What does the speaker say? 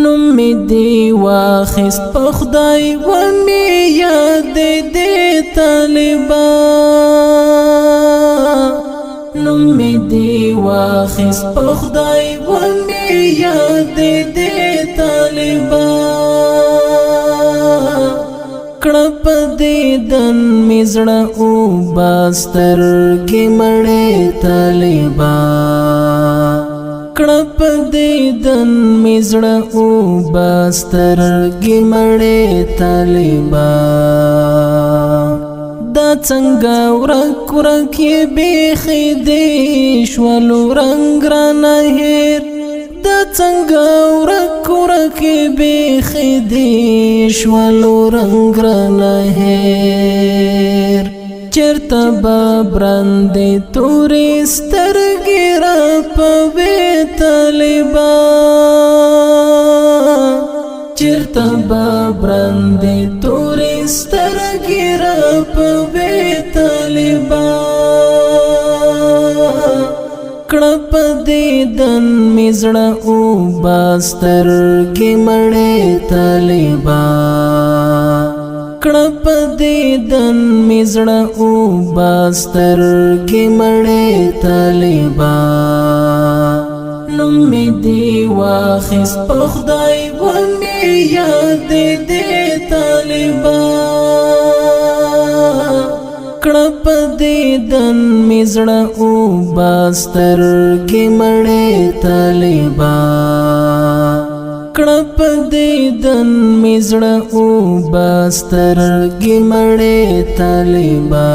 نوم می دی واخست په خدای و می یاد دی طالبا نوم می دی واخست په خدای و می یاد دی طالبا کړپ دې دن مزړه او باستر کې مړې طالبا کړپ دې دن مزړه او باستر کې مړې طالبا دا څنګه ورک ورک بیخي دې شولو رنگ را نه هیر دا څنګه ورک ورک بیخي دې شولو رنگ را نه هیر چرته به برندې تورې سترګې را پوي طالبا چرته به برندې تورې سترګې را پوي طالبا کړپ دې دن مزړه او باستر کې مړې طالبا کړپ دې دن مزړه او باستر کې مړې طالبا نوم می دی واخست په خدای و می یاد دی طالبا کړپ دې دن مزړه او باستر کې مړې طالبا کړپ دې دن مزړه او باستر کې مړې طالبا